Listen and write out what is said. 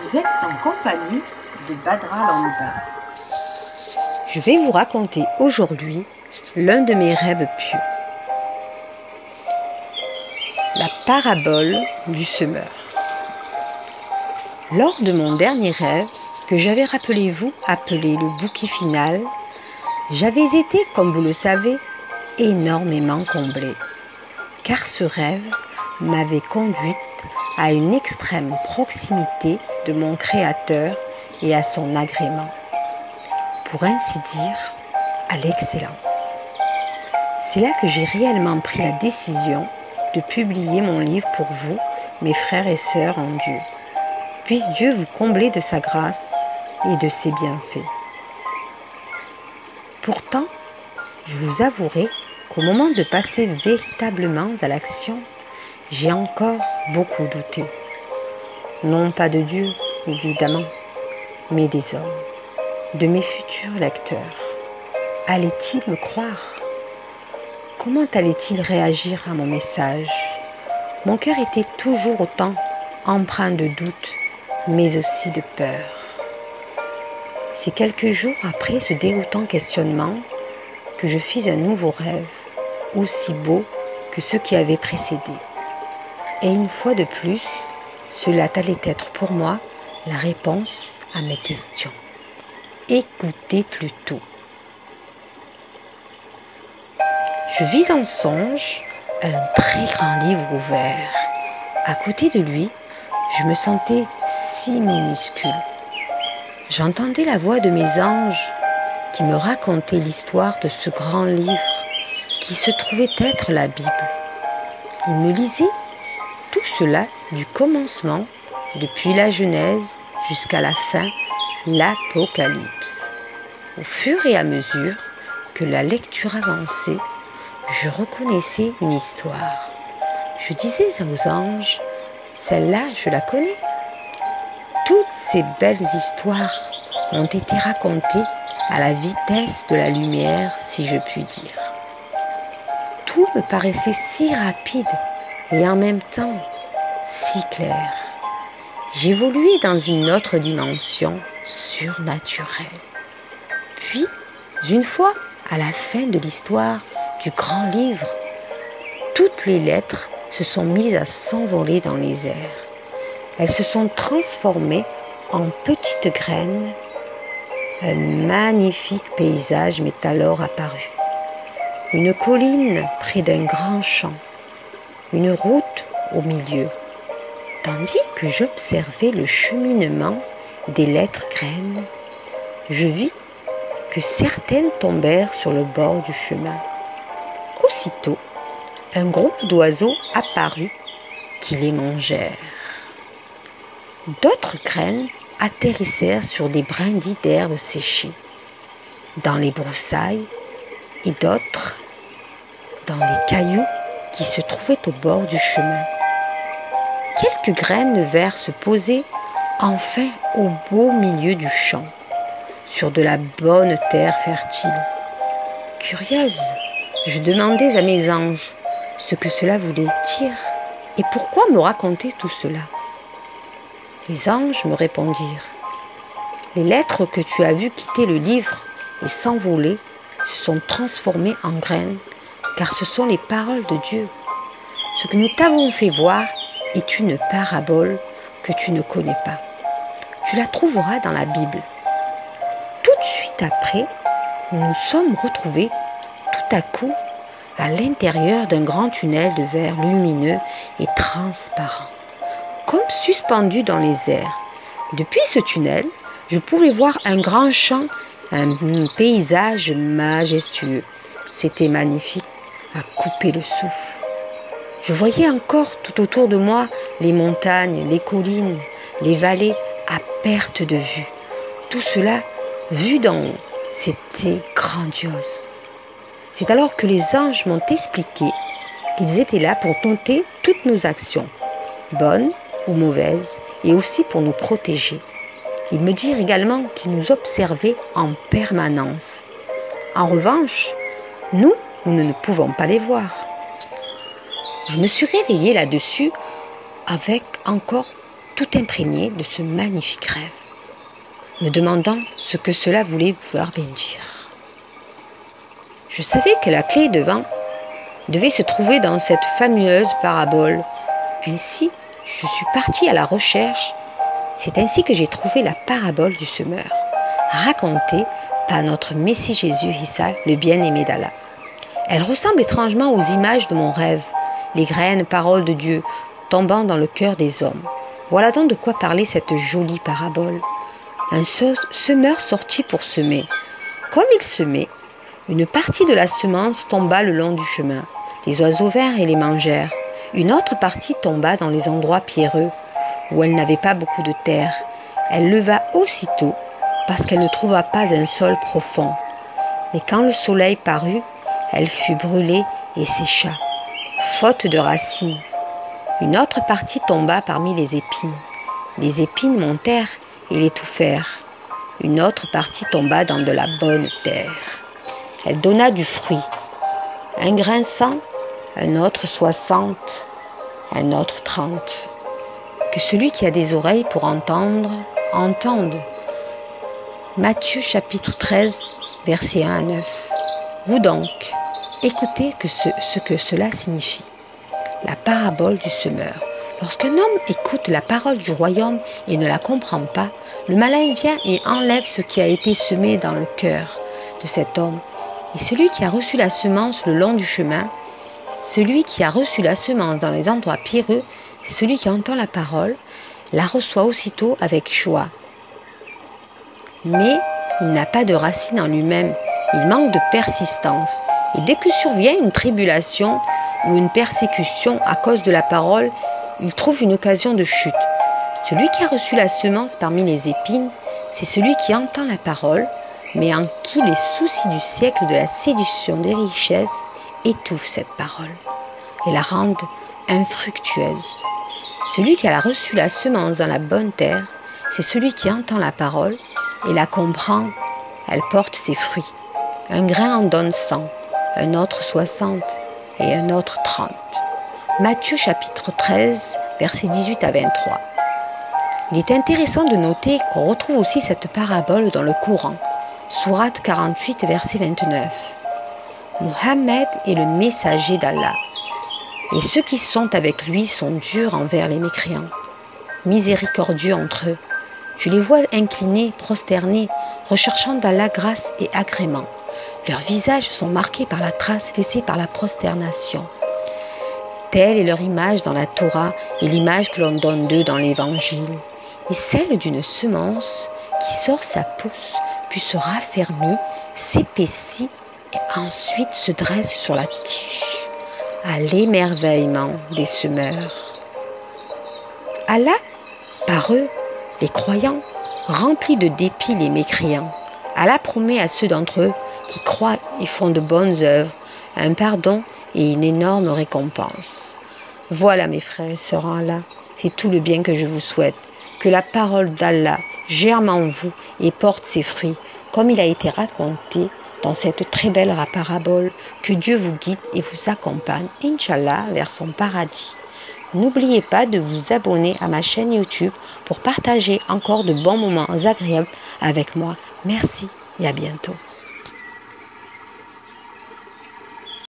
Vous êtes en compagnie de Badra Landa. Je vais vous raconter aujourd'hui l'un de mes rêves pieux. La parabole du semeur. Lors de mon dernier rêve, que j'avais, rappelez-vous, appelé le bouquet final, j'avais été, comme vous le savez, énormément comblée, car ce rêve m'avait conduite à une extrême proximité de mon Créateur et à son agrément, pour ainsi dire, à l'excellence. C'est là que j'ai réellement pris la décision de publier mon livre pour vous, mes frères et sœurs en Dieu. Puisse Dieu vous combler de sa grâce et de ses bienfaits. Pourtant, je vous avouerai qu'au moment de passer véritablement à l'action, j'ai encore beaucoup douté. Non pas de Dieu, évidemment, mais des hommes, de mes futurs lecteurs. Allaient-ils me croire? Comment allaient-ils réagir à mon message? Mon cœur était toujours autant empreint de doute, mais aussi de peur. C'est quelques jours après ce déroutant questionnement que je fis un nouveau rêve, aussi beau que ceux qui avaient précédé. Et une fois de plus, cela allait être pour moi la réponse à mes questions. Écoutez plutôt. Je vis en songe un très grand livre ouvert. À côté de lui, je me sentais si minuscule. J'entendais la voix de mes anges qui me racontaient l'histoire de ce grand livre qui se trouvait être la Bible. Ils me lisaient tout cela du commencement, depuis la Genèse jusqu'à la fin, l'Apocalypse. Au fur et à mesure que la lecture avançait, je reconnaissais une histoire. Je disais aux anges, celle-là, je la connais. Toutes ces belles histoires ont été racontées à la vitesse de la lumière, si je puis dire. Tout me paraissait si rapide et en même temps si clair. J'évoluais dans une autre dimension surnaturelle. Puis, une fois à la fin de l'histoire du grand livre, toutes les lettres se sont mises à s'envoler dans les airs. Elles se sont transformées en petites graines. Un magnifique paysage m'est alors apparu. Une colline près d'un grand champ, une route au milieu. Tandis que j'observais le cheminement des lettres graines, je vis que certaines tombèrent sur le bord du chemin. Aussitôt, un groupe d'oiseaux apparut qui les mangèrent. D'autres graines atterrissèrent sur des brindilles d'herbe séchées, dans les broussailles, et d'autres dans les cailloux qui se trouvaient au bord du chemin. Quelques graines vinrent se poser enfin au beau milieu du champ, sur de la bonne terre fertile. Curieuse, je demandais à mes anges ce que cela voulait dire et pourquoi me raconter tout cela. Les anges me répondirent, « Les lettres que tu as vues quitter le livre et s'envoler se sont transformées en graines, car ce sont les paroles de Dieu. Ce que nous t'avons fait voir est une parabole que tu ne connais pas. Tu la trouveras dans la Bible. » Tout de suite après, nous nous sommes retrouvés tout à coup à l'intérieur d'un grand tunnel de verre lumineux et transparent, comme suspendu dans les airs. Depuis ce tunnel, je pouvais voir un grand champ, un paysage majestueux. C'était magnifique à couper le souffle. Je voyais encore tout autour de moi les montagnes, les collines, les vallées à perte de vue. Tout cela, vu d'en haut, c'était grandiose. C'est alors que les anges m'ont expliqué qu'ils étaient là pour noter toutes nos actions, bonnes ou mauvaises, et aussi pour nous protéger. Ils me dirent également qu'ils nous observaient en permanence. En revanche, nous ne pouvons pas les voir. Je me suis réveillée là-dessus avec encore tout imprégné de ce magnifique rêve, me demandant ce que cela voulait vouloir bien dire. Je savais que la clé devait se trouver dans cette fameuse parabole. Ainsi, je suis partie à la recherche. C'est ainsi que j'ai trouvé la parabole du semeur, racontée par notre Messie Jésus Issa, le bien-aimé d'Allah. Elle ressemble étrangement aux images de mon rêve, les graines, paroles de Dieu, tombant dans le cœur des hommes. Voilà donc de quoi parler cette jolie parabole. Un semeur sortit pour semer. Comme il semait, une partie de la semence tomba le long du chemin. Les oiseaux vinrent et les mangèrent. Une autre partie tomba dans les endroits pierreux, où elle n'avait pas beaucoup de terre. Elle leva aussitôt, parce qu'elle ne trouva pas un sol profond. Mais quand le soleil parut, elle fut brûlée et sécha, faute de racines. Une autre partie tomba parmi les épines. Les épines montèrent et l'étouffèrent. Une autre partie tomba dans de la bonne terre. Elle donna du fruit. Un grain 100, un autre 60, un autre 30. Que celui qui a des oreilles pour entendre, entende. Matthieu chapitre 13, versets 1 à 9. Vous donc, écoutez ce que cela signifie. La parabole du semeur. Lorsqu'un homme écoute la parole du royaume et ne la comprend pas, le malin vient et enlève ce qui a été semé dans le cœur de cet homme. Et celui qui a reçu la semence le long du chemin, celui qui a reçu la semence dans les endroits pierreux, c'est celui qui entend la parole, la reçoit aussitôt avec joie. Mais il n'a pas de racine en lui-même, il manque de persistance. Et dès que survient une tribulation ou une persécution à cause de la parole, il trouve une occasion de chute. Celui qui a reçu la semence parmi les épines, c'est celui qui entend la parole, mais en qui les soucis du siècle de la séduction des richesses étouffent cette parole et la rendent infructueuse. Celui qui a reçu la semence dans la bonne terre, c'est celui qui entend la parole et la comprend. Elle porte ses fruits. Un grain en donne 100, un autre 60 et un autre 30. Matthieu chapitre 13, versets 18 à 23. Il est intéressant de noter qu'on retrouve aussi cette parabole dans le Coran, sourate 48, verset 29. Mohammed est le messager d'Allah, et ceux qui sont avec lui sont durs envers les mécréants, miséricordieux entre eux. Tu les vois inclinés, prosternés, recherchant d'Allah grâce et agrément. Leurs visages sont marqués par la trace laissée par la prosternation. Telle est leur image dans la Torah et l'image que l'on donne d'eux dans l'Évangile. Et celle d'une semence qui sort sa pousse, puis se raffermit, s'épaissit et ensuite se dresse sur la tige, à l'émerveillement des semeurs. Allah, par eux, les croyants, remplit de dépit les mécréants. Allah promet à ceux d'entre eux qui croient et font de bonnes œuvres un pardon et une énorme récompense. Voilà mes frères et sœurs en Allah, c'est tout le bien que je vous souhaite. Que la parole d'Allah germe en vous et porte ses fruits, comme il a été raconté dans cette très belle parabole. Que Dieu vous guide et vous accompagne, Inch'Allah, vers son paradis. N'oubliez pas de vous abonner à ma chaîne YouTube pour partager encore de bons moments agréables avec moi. Merci et à bientôt.